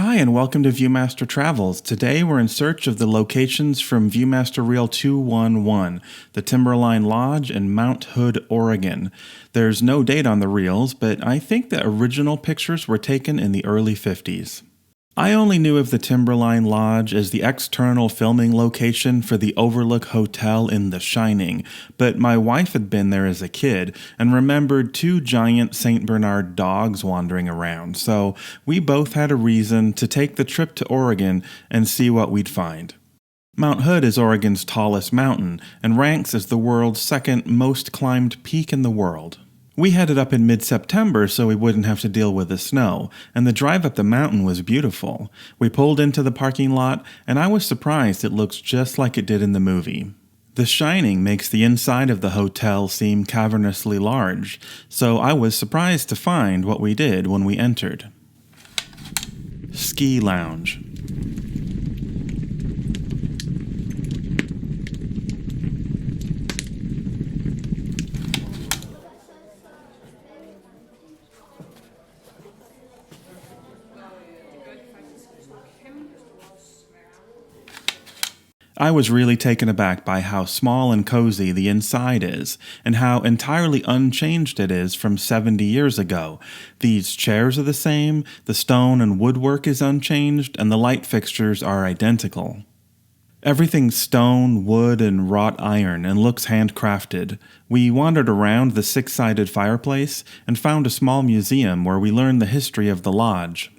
Hi, and welcome to Viewmaster Travels. Today we're in search of the locations from Viewmaster Reel 211, the Timberline Lodge in Mount Hood, Oregon. There's no date on the reels, but I think the original pictures were taken in the early 50s. I only knew of the Timberline Lodge as the external filming location for the Overlook Hotel in The Shining, but my wife had been there as a kid and remembered two giant St. Bernard dogs wandering around, so we both had a reason to take the trip to Oregon and see what we'd find. Mount Hood is Oregon's tallest mountain and ranks as the world's second most climbed peak in the world. We headed up in mid-September so we wouldn't have to deal with the snow, and the drive up the mountain was beautiful. We pulled into the parking lot, and I was surprised it looks just like it did in the movie. The Shining makes the inside of the hotel seem cavernously large, so I was surprised to find what we did when we entered. Ski Lounge. I was really taken aback by how small and cozy the inside is, and how entirely unchanged it is from 70 years ago. These chairs are the same, the stone and woodwork is unchanged, and the light fixtures are identical. Everything's stone, wood, and wrought iron and looks handcrafted. We wandered around the six-sided fireplace and found a small museum where we learned the history of the lodge.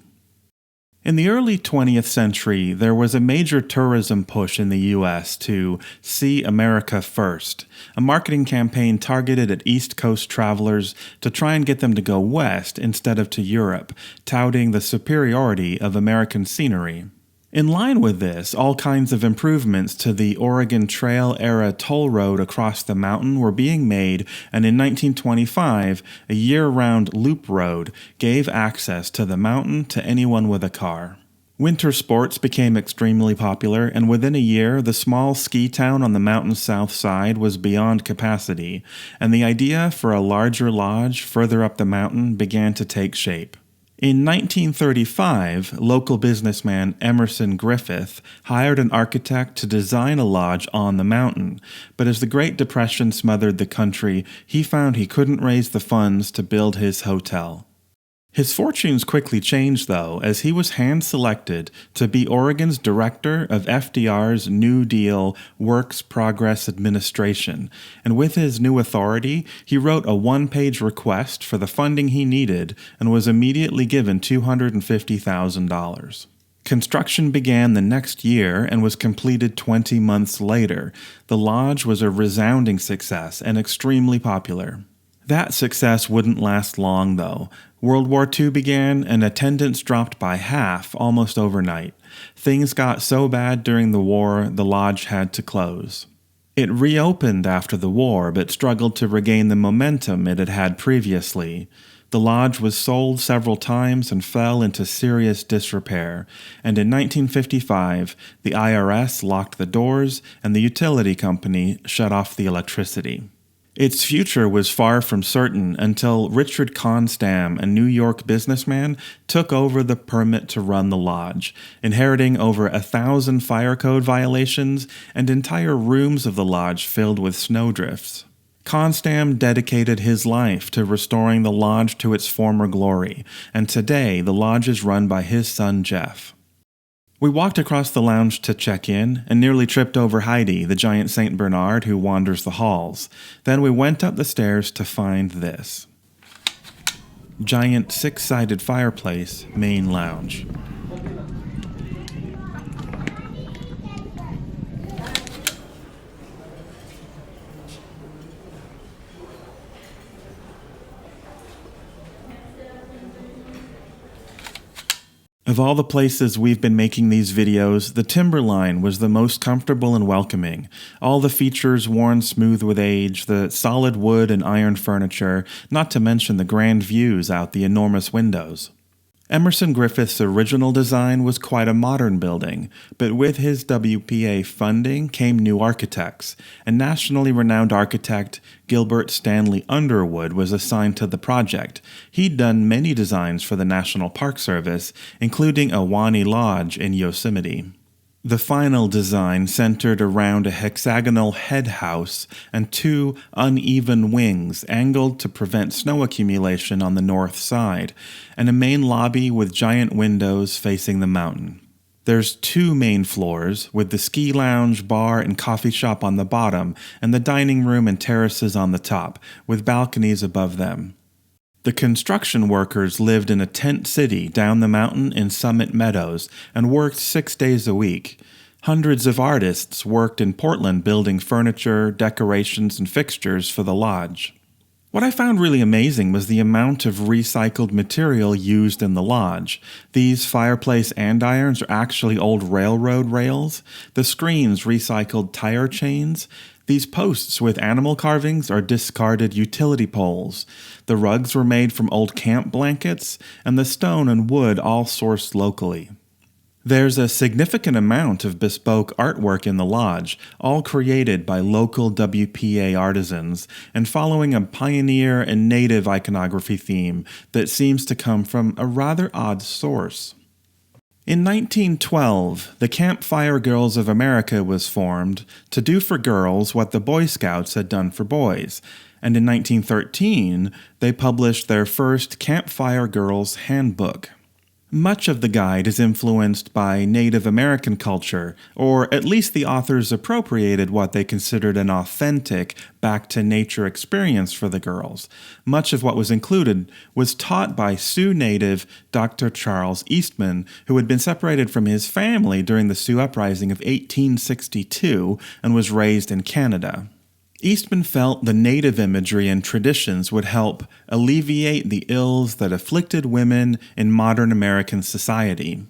In the early 20th century, there was a major tourism push in the U.S. to See America First, a marketing campaign targeted at East Coast travelers to try and get them to go west instead of to Europe, touting the superiority of American scenery. In line with this, all kinds of improvements to the Oregon Trail-era toll road across the mountain were being made, and in 1925, a year-round loop road gave access to the mountain to anyone with a car. Winter sports became extremely popular, and within a year, the small ski town on the mountain's south side was beyond capacity, and the idea for a larger lodge further up the mountain began to take shape. In 1935, local businessman Emerson Griffith hired an architect to design a lodge on the mountain, but as the Great Depression smothered the country, he found he couldn't raise the funds to build his hotel. His fortunes quickly changed, though, as he was hand-selected to be Oregon's director of FDR's New Deal Works Progress Administration, and with his new authority, he wrote a one-page request for the funding he needed and was immediately given $250,000. Construction began the next year and was completed 20 months later. The lodge was a resounding success and extremely popular. That success wouldn't last long, though. World War II began, and attendance dropped by half almost overnight. Things got so bad during the war, the lodge had to close. It reopened after the war, but struggled to regain the momentum it had had previously. The lodge was sold several times and fell into serious disrepair, and in 1955, the IRS locked the doors and the utility company shut off the electricity. Its future was far from certain until Richard Constam, a New York businessman, took over the permit to run the lodge, inheriting over 1,000 fire code violations and entire rooms of the lodge filled with snowdrifts. Constam dedicated his life to restoring the lodge to its former glory, and today the lodge is run by his son Jeff. We walked across the lounge to check in and nearly tripped over Heidi, the giant St. Bernard who wanders the halls. Then we went up the stairs to find this. Giant six-sided fireplace, main lounge. Of all the places we've been making these videos, the Timberline was the most comfortable and welcoming. All the features worn smooth with age, the solid wood and iron furniture, not to mention the grand views out the enormous windows. Emerson Griffith's original design was quite a modern building, but with his WPA funding came new architects, and nationally renowned architect Gilbert Stanley Underwood was assigned to the project. He'd done many designs for the National Park Service, including Ahwahnee Lodge in Yosemite. The final design centered around a hexagonal head house and two uneven wings angled to prevent snow accumulation on the north side, and a main lobby with giant windows facing the mountain. There's two main floors, with the ski lounge, bar, and coffee shop on the bottom, and the dining room and terraces on the top, with balconies above them. The construction workers lived in a tent city down the mountain in Summit Meadows and worked 6 days a week. Hundreds of artists worked in Portland building furniture, decorations, and fixtures for the lodge. What I found really amazing was the amount of recycled material used in the lodge. These fireplace andirons are actually old railroad rails. The screens recycled tire chains. These posts with animal carvings are discarded utility poles. The rugs were made from old camp blankets, and the stone and wood all sourced locally. There's a significant amount of bespoke artwork in the lodge, all created by local WPA artisans, and following a pioneer and native iconography theme that seems to come from a rather odd source. In 1912, the Campfire Girls of America was formed to do for girls what the Boy Scouts had done for boys, and in 1913, they published their first Campfire Girls Handbook. Much of the guide is influenced by Native American culture, or at least the authors appropriated what they considered an authentic, back-to-nature experience for the girls. Much of what was included was taught by Sioux native Dr. Charles Eastman, who had been separated from his family during the Sioux Uprising of 1862 and was raised in Canada. Eastman felt the native imagery and traditions would help alleviate the ills that afflicted women in modern American society.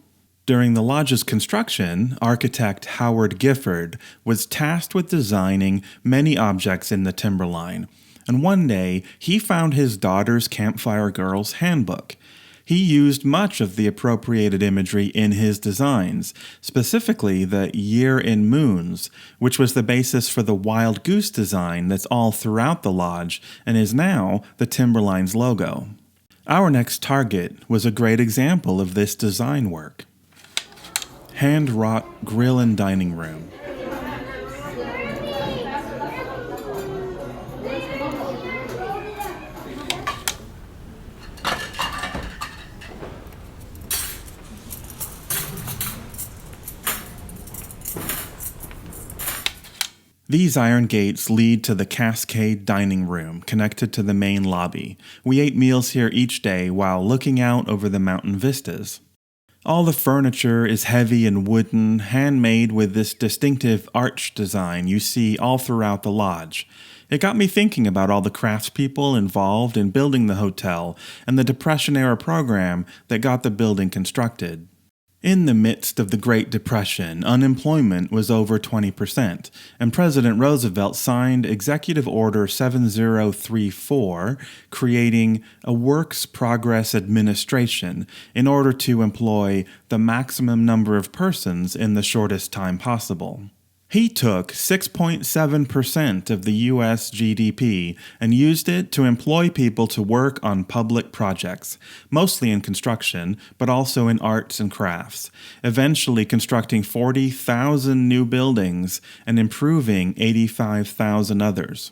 During the lodge's construction, architect Howard Gifford was tasked with designing many objects in the Timberline, and one day he found his daughter's Campfire Girls Handbook. He used much of the appropriated imagery in his designs, specifically the year in moons, which was the basis for the wild goose design that's all throughout the lodge and is now the Timberline's logo. Our next target was a great example of this design work. Hand-wrought grill and dining room. These iron gates lead to the Cascade dining room, connected to the main lobby. We ate meals here each day while looking out over the mountain vistas. All the furniture is heavy and wooden, handmade with this distinctive arch design you see all throughout the lodge. It got me thinking about all the craftspeople involved in building the hotel and the Depression-era program that got the building constructed. In the midst of the Great Depression, unemployment was over 20%, and President Roosevelt signed Executive Order 7034, creating a Works Progress Administration in order to employ the maximum number of persons in the shortest time possible. He took 6.7% of the U.S. GDP and used it to employ people to work on public projects, mostly in construction, but also in arts and crafts, eventually constructing 40,000 new buildings and improving 85,000 others.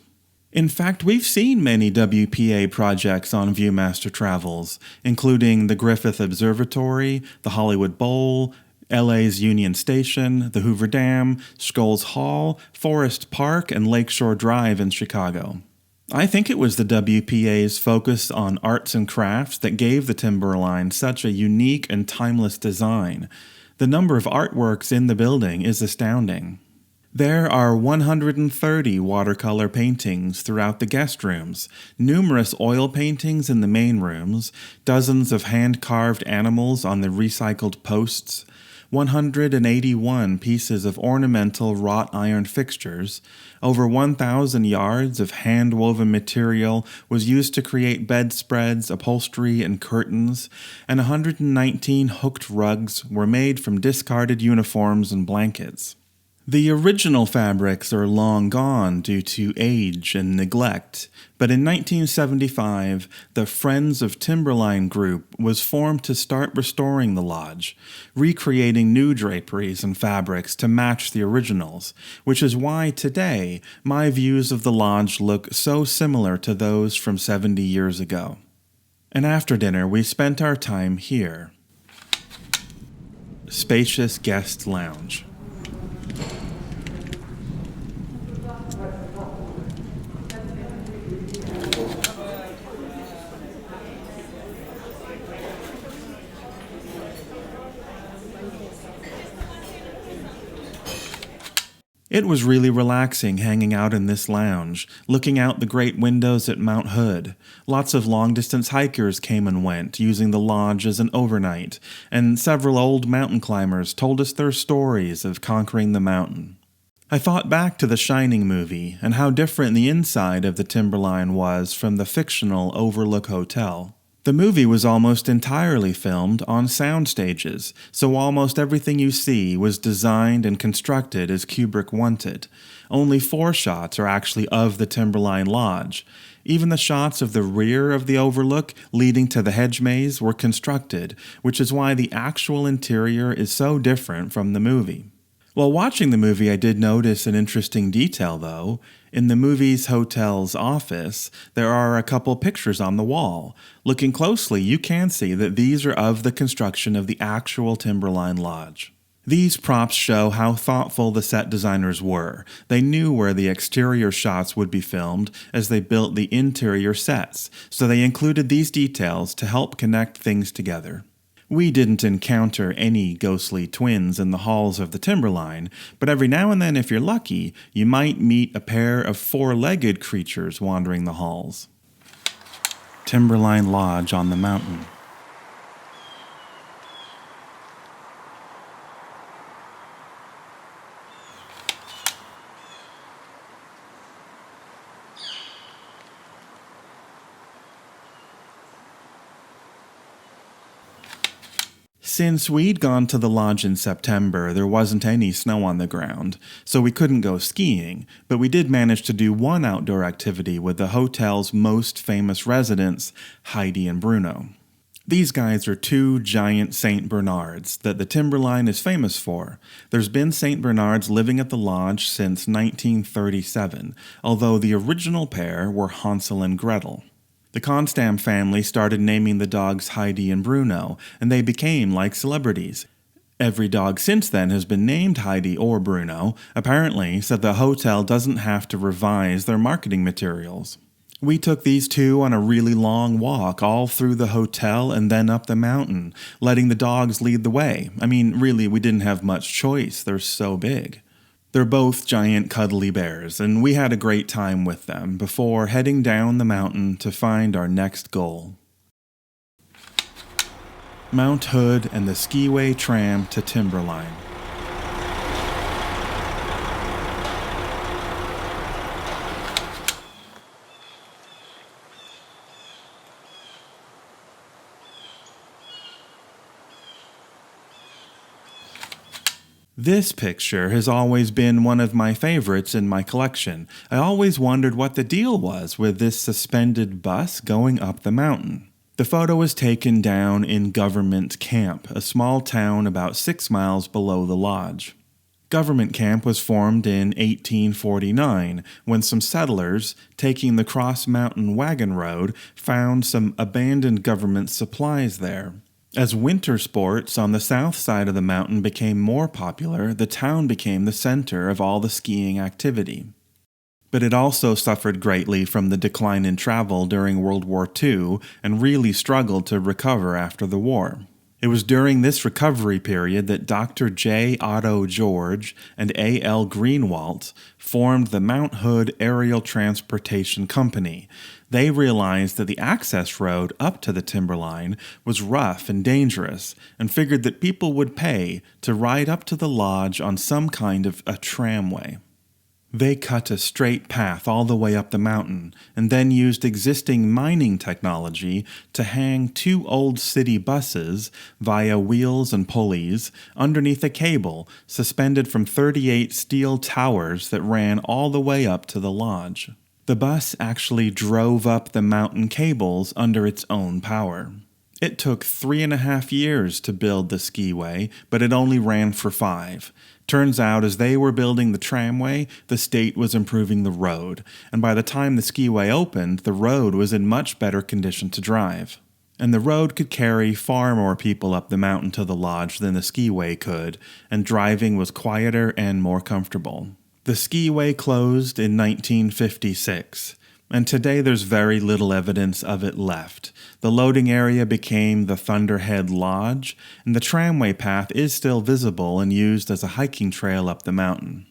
In fact, we've seen many WPA projects on Viewmaster Travels, including the Griffith Observatory, the Hollywood Bowl, LA's Union Station, the Hoover Dam, Scholes Hall, Forest Park, and Lakeshore Drive in Chicago. I think it was the WPA's focus on arts and crafts that gave the Timberline such a unique and timeless design. The number of artworks in the building is astounding. There are 130 watercolor paintings throughout the guest rooms, numerous oil paintings in the main rooms, dozens of hand-carved animals on the recycled posts, 181 pieces of ornamental wrought iron fixtures, over 1,000 yards of hand-woven material was used to create bedspreads, upholstery, and curtains, and 119 hooked rugs were made from discarded uniforms and blankets. The original fabrics are long gone due to age and neglect, but in 1975, the Friends of Timberline group was formed to start restoring the lodge, recreating new draperies and fabrics to match the originals, which is why today my views of the lodge look so similar to those from 70 years ago. And after dinner, we spent our time here. Spacious guest lounge. It was really relaxing hanging out in this lounge, looking out the great windows at Mount Hood. Lots of long-distance hikers came and went, using the lodge as an overnight, and several old mountain climbers told us their stories of conquering the mountain. I thought back to the Shining movie and how different the inside of the Timberline was from the fictional Overlook Hotel. The movie was almost entirely filmed on sound stages, so almost everything you see was designed and constructed as Kubrick wanted. Only 4 shots are actually of the Timberline Lodge. Even the shots of the rear of the Overlook leading to the hedge maze were constructed, which is why the actual interior is so different from the movie. While watching the movie, I did notice an interesting detail, though. In the movie's hotel's office, there are a couple pictures on the wall. Looking closely, you can see that these are of the construction of the actual Timberline Lodge. These props show how thoughtful the set designers were. They knew where the exterior shots would be filmed as they built the interior sets, so they included these details to help connect things together. We didn't encounter any ghostly twins in the halls of the Timberline, but every now and then, if you're lucky, you might meet a pair of 4-legged creatures wandering the halls. Timberline Lodge on the mountain. Since we'd gone to the lodge in September, there wasn't any snow on the ground, so we couldn't go skiing, but we did manage to do one outdoor activity with the hotel's most famous residents, Heidi and Bruno. These guys are 2 giant St. Bernards that the Timberline is famous for. There's been St. Bernards living at the lodge since 1937, although the original pair were Hansel and Gretel. The Constam family started naming the dogs Heidi and Bruno, and they became like celebrities. Every dog since then has been named Heidi or Bruno, apparently so the hotel doesn't have to revise their marketing materials. We took these 2 on a really long walk all through the hotel and then up the mountain, letting the dogs lead the way. I mean, really, we didn't have much choice, they're so big. They're both giant cuddly bears, and we had a great time with them before heading down the mountain to find our next goal. Mount Hood and the Skiway tram to Timberline. This picture has always been one of my favorites in my collection. I always wondered what the deal was with this suspended bus going up the mountain. The photo was taken down in Government Camp, a small town about 6 miles below the lodge. Government Camp was formed in 1849 when some settlers, taking the Cross Mountain Wagon Road, found some abandoned government supplies there. As winter sports on the south side of the mountain became more popular, the town became the center of all the skiing activity. But it also suffered greatly from the decline in travel during World War II and really struggled to recover after the war. It was during this recovery period that Dr. J. Otto George and A. L. Greenwalt formed the Mount Hood Aerial Transportation Company. They realized that the access road up to the Timberline was rough and dangerous, and figured that people would pay to ride up to the lodge on some kind of a tramway. They cut a straight path all the way up the mountain, and then used existing mining technology to hang 2 old city buses via wheels and pulleys underneath a cable suspended from 38 steel towers that ran all the way up to the lodge. The bus actually drove up the mountain cables under its own power. It took 3.5 years to build the Skiway, but it only ran for 5. Turns out, as they were building the tramway, the state was improving the road, and by the time the Skiway opened, the road was in much better condition to drive. And the road could carry far more people up the mountain to the lodge than the Skiway could, and driving was quieter and more comfortable. The Skiway closed in 1956. And today there's very little evidence of it left. The loading area became the Thunderhead Lodge, and the tramway path is still visible and used as a hiking trail up the mountain.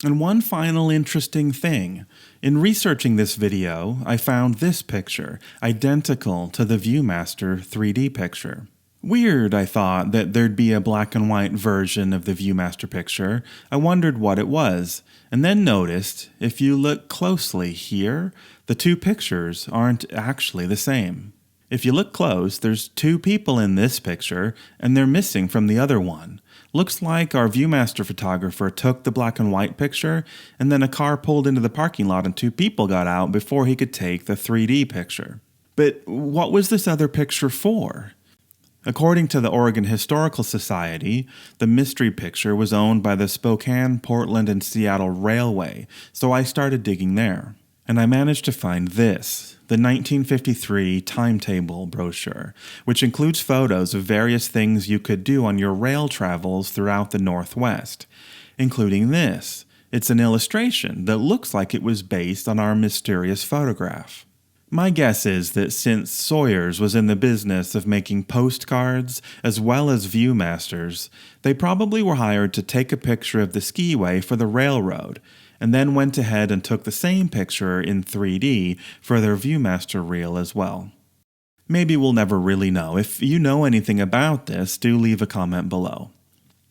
And one final interesting thing. In researching this video, I found this picture, identical to the Viewmaster 3D picture. Weird, I thought, that there'd be a black and white version of the Viewmaster picture. I wondered what it was, and then noticed, if you look closely here, the 2 pictures aren't actually the same. If you look close, there's 2 people in this picture, and they're missing from the other one. Looks like our Viewmaster photographer took the black and white picture, and then a car pulled into the parking lot and 2 people got out before he could take the 3D picture. But what was this other picture for? According to the Oregon Historical Society, the mystery picture was owned by the Spokane, Portland, and Seattle Railway, so I started digging there. And I managed to find this, the 1953 timetable brochure, which includes photos of various things you could do on your rail travels throughout the Northwest, including this. It's an illustration that looks like it was based on our mysterious photograph. My guess is that since Sawyer's was in the business of making postcards as well as Viewmasters, they probably were hired to take a picture of the Skiway for the railroad, and then went ahead and took the same picture in 3D for their Viewmaster reel as well. Maybe we'll never really know. If you know anything about this, do leave a comment below.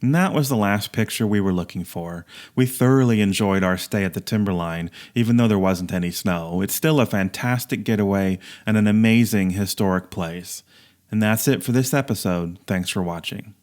And that was the last picture we were looking for. We thoroughly enjoyed our stay at the Timberline, even though there wasn't any snow. It's still a fantastic getaway and an amazing historic place. And that's it for this episode. Thanks for watching.